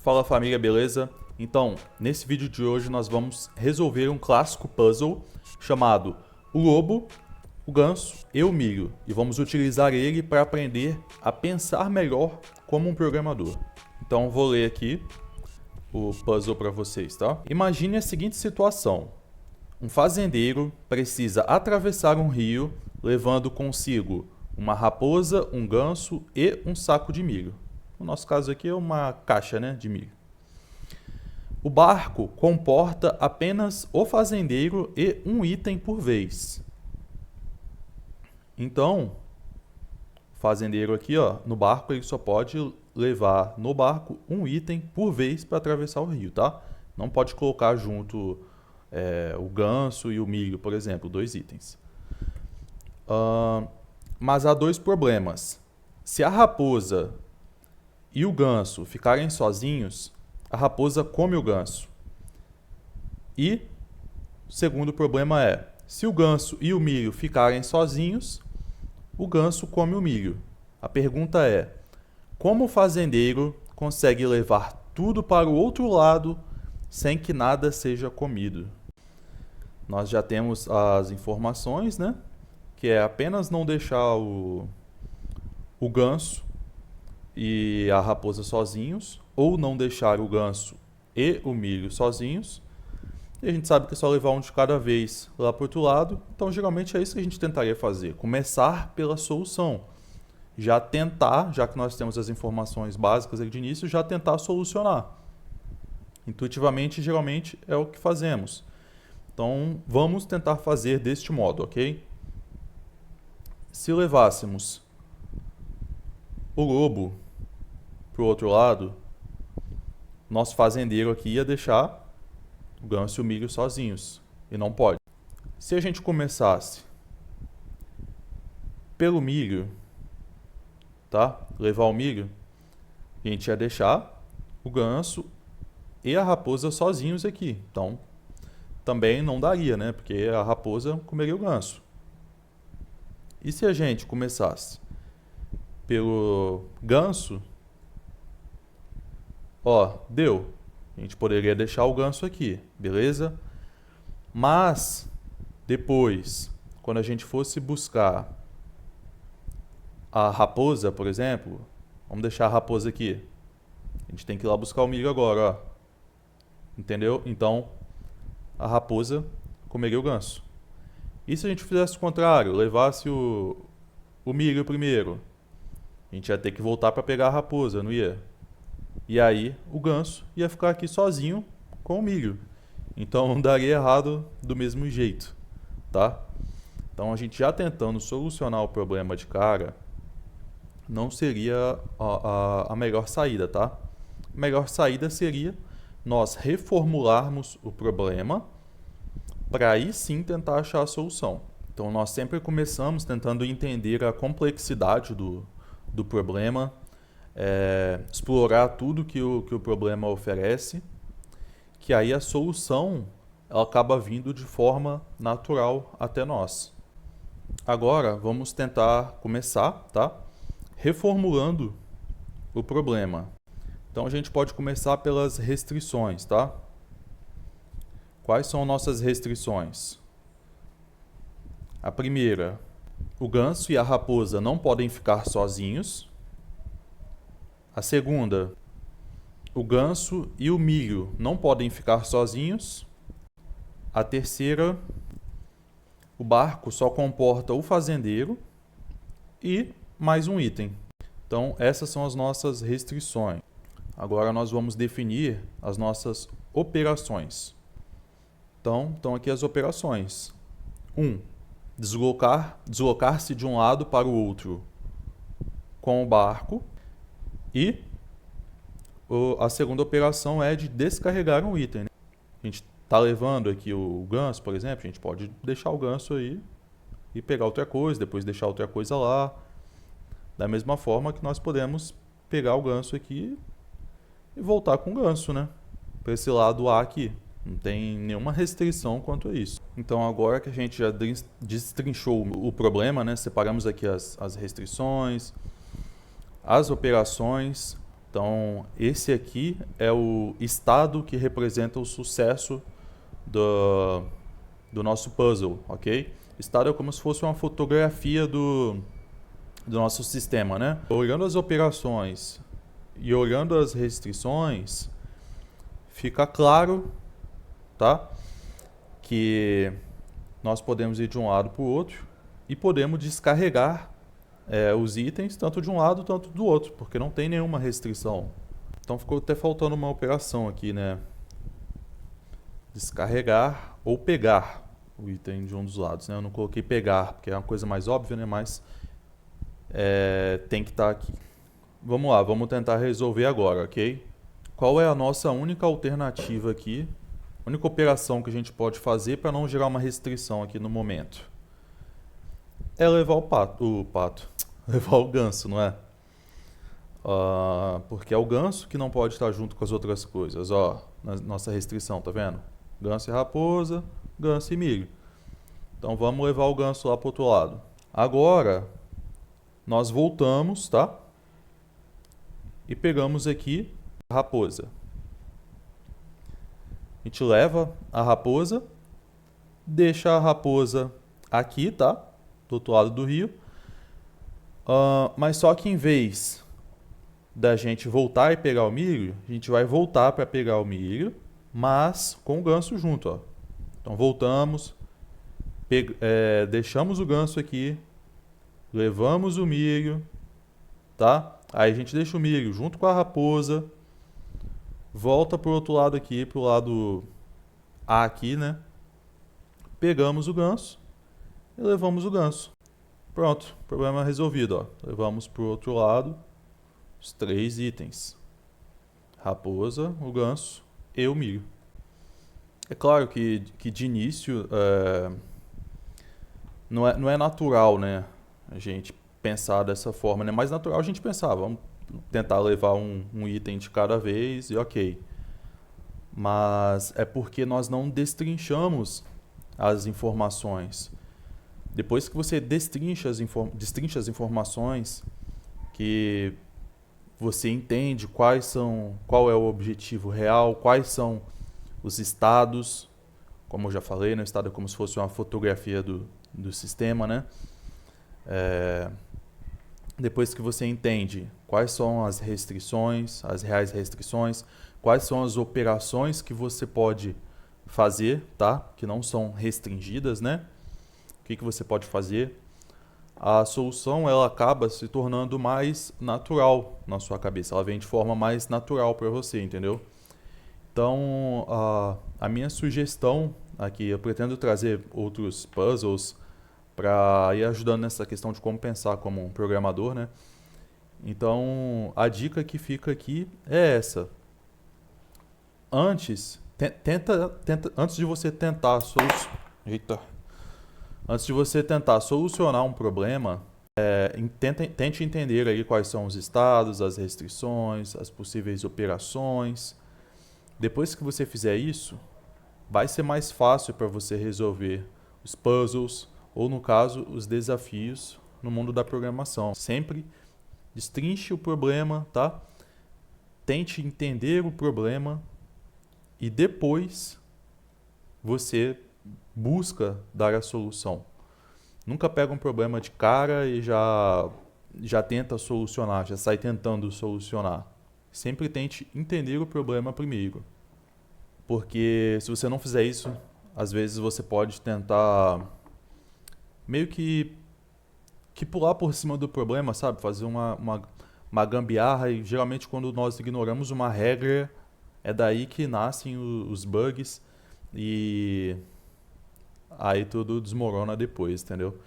Fala família, beleza? Então, nesse vídeo de hoje nós vamos resolver um clássico puzzle chamado O Lobo, o Ganso e o Milho. E vamos utilizar ele para aprender a pensar melhor como um programador. Então vou ler aqui o puzzle para vocês, tá? Imagine a seguinte situação. Um fazendeiro precisa atravessar um rio levando consigo uma raposa, um ganso e um saco de milho. No nosso caso aqui é uma caixa, né, de milho. O barco comporta apenas o fazendeiro e um item por vez. Então, o fazendeiro aqui, ó, no barco, ele só pode levar no barco um item por vez para atravessar o rio, tá? Não pode colocar junto o ganso e o milho, por exemplo, 2 itens. Mas há 2 problemas. Se a raposa e o ganso ficarem sozinhos, a raposa come o ganso. E o segundo problema é, se o ganso e o milho ficarem sozinhos, o ganso come o milho. A pergunta é, como o fazendeiro consegue levar tudo para o outro lado sem que nada seja comido? Nós já temos as informações, né? Que é apenas não deixar o ganso e a raposa sozinhos, ou não deixar o ganso e o milho sozinhos. E a gente sabe que é só levar um de cada vez lá para o outro lado. Então, geralmente é isso que a gente tentaria fazer. Começar pela solução. Já tentar, já que nós temos as informações básicas de início, já tentar solucionar. Intuitivamente, geralmente, é o que fazemos. Então, vamos tentar fazer deste modo, ok? Se levássemos o lobo para o outro lado, nosso fazendeiro aqui ia deixar o ganso e o milho sozinhos. E não pode. Se a gente começasse pelo milho, tá? Levar o milho, a gente ia deixar o ganso e a raposa sozinhos aqui. Então, também não daria, né? Porque a raposa comeria o ganso. E se a gente começasse pelo ganso, ó, deu. A gente poderia deixar o ganso aqui, beleza? Mas, depois, quando a gente fosse buscar a raposa, por exemplo, vamos deixar a raposa aqui. A gente tem que ir lá buscar o milho agora, ó. Entendeu? Então, a raposa comeria o ganso. E se a gente fizesse o contrário, levasse o milho primeiro? A gente ia ter que voltar para pegar a raposa, não ia? E aí o ganso ia ficar aqui sozinho com o milho. Então daria errado do mesmo jeito, tá? Então a gente já tentando solucionar o problema de cara, não seria a melhor saída, tá? A melhor saída seria nós reformularmos o problema para aí sim tentar achar a solução. Então nós sempre começamos tentando entender a complexidade do problema, explorar tudo que o problema oferece, que aí a solução ela acaba vindo de forma natural até nós. Agora vamos tentar começar, tá? Reformulando o problema. Então a gente pode começar pelas restrições, tá? Quais são nossas restrições? A primeira, o ganso e a raposa não podem ficar sozinhos. A segunda, o ganso e o milho não podem ficar sozinhos. A terceira, o barco só comporta o fazendeiro e mais um item. Então, essas são as nossas restrições. Agora nós vamos definir as nossas operações. Então, estão aqui as operações. 1. Deslocar-se de um lado para o outro com o barco. E a segunda operação é de descarregar um item, né? A gente está levando aqui o ganso, por exemplo, a gente pode deixar o ganso aí e pegar outra coisa, depois deixar outra coisa lá. Da mesma forma que nós podemos pegar o ganso aqui e voltar com o ganso, né? Para esse lado A aqui. Não tem nenhuma restrição quanto a isso. Então agora que a gente já destrinchou o problema, né? Separamos aqui as restrições, as operações. Então, esse aqui é o estado que representa o sucesso do nosso puzzle, ok? Estado é como se fosse uma fotografia do nosso sistema, né? Olhando as operações e olhando as restrições, fica claro, tá? Que nós podemos ir de um lado para o outro e podemos descarregar os itens tanto de um lado tanto do outro, porque não tem nenhuma restrição. Então ficou até faltando uma operação aqui, né? Descarregar ou pegar o item de um dos lados, né? Eu não coloquei pegar, porque é uma coisa mais óbvia, né? Mas tem que estar aqui. Vamos lá, vamos tentar resolver agora, ok? Qual é a nossa única alternativa aqui? A única operação que a gente pode fazer para não gerar uma restrição aqui no momento é levar o pato, levar o ganso, não é? Porque é o ganso que não pode estar junto com as outras coisas, ó, na nossa restrição, tá vendo? Ganso e raposa, ganso e milho. Então vamos levar o ganso lá para o outro lado. Agora, nós voltamos, tá? E pegamos aqui a raposa. A gente leva a raposa, deixa a raposa aqui, tá? Do outro lado do rio. Mas só que em vez da gente voltar e pegar o milho, a gente vai voltar para pegar o milho, mas com o ganso junto, ó. Então voltamos, deixamos o ganso aqui, levamos o milho, tá? Aí a gente deixa o milho junto com a raposa, volta pro outro lado aqui, pro lado A aqui, né? Pegamos o ganso e levamos o ganso. Pronto, problema resolvido, ó. Levamos pro outro lado os 3 itens. Raposa, o ganso e o milho. É claro que de início não é natural, né? A gente pensar dessa forma, né? É mais natural a gente pensar, vamos tentar levar um item de cada vez e ok. Mas é porque nós não destrinchamos as informações. Depois que você destrincha as informações, que você entende qual é o objetivo real, quais são os estados, como eu já falei, né? O estado é como se fosse uma fotografia do sistema, né? Depois que você entende quais são as restrições, as reais restrições, quais são as operações que você pode fazer, tá? Que não são restringidas, né? O que você pode fazer? A solução ela acaba se tornando mais natural na sua cabeça. Ela vem de forma mais natural para você, entendeu? Então, a minha sugestão aqui, eu pretendo trazer outros puzzles para ir ajudando nessa questão de como pensar como um programador, né? Então, a dica que fica aqui é essa. Antes de você tentar solucionar um problema, tente entender aí quais são os estados, as restrições, as possíveis operações. Depois que você fizer isso, vai ser mais fácil para você resolver os puzzles ou, no caso, os desafios no mundo da programação. Sempre destrinche o problema, tá? Tente entender o problema e depois você busca dar a solução. Nunca pega um problema de cara e já tenta solucionar, já sai tentando solucionar. Sempre tente entender o problema primeiro. Porque se você não fizer isso, às vezes você pode tentar meio que pular por cima do problema, sabe? Fazer uma gambiarra, e geralmente quando nós ignoramos uma regra, é daí que nascem os bugs e aí tudo desmorona depois, entendeu?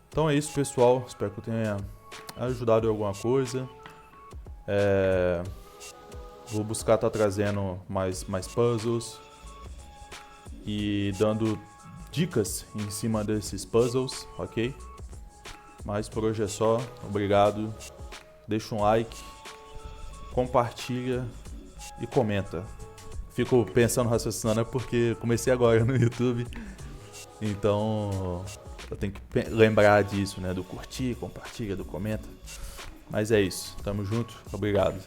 Então é isso, pessoal. Espero que eu tenha ajudado em alguma coisa. Vou buscar estar trazendo mais puzzles e dando dicas em cima desses puzzles, ok? Mas por hoje é só. Obrigado. Deixa um like, compartilha e comenta. Fico pensando, raciocinando, porque comecei agora no YouTube. Então eu tenho que lembrar disso, né? Do curtir, compartilha, do comenta. Mas é isso. Tamo junto. Obrigado.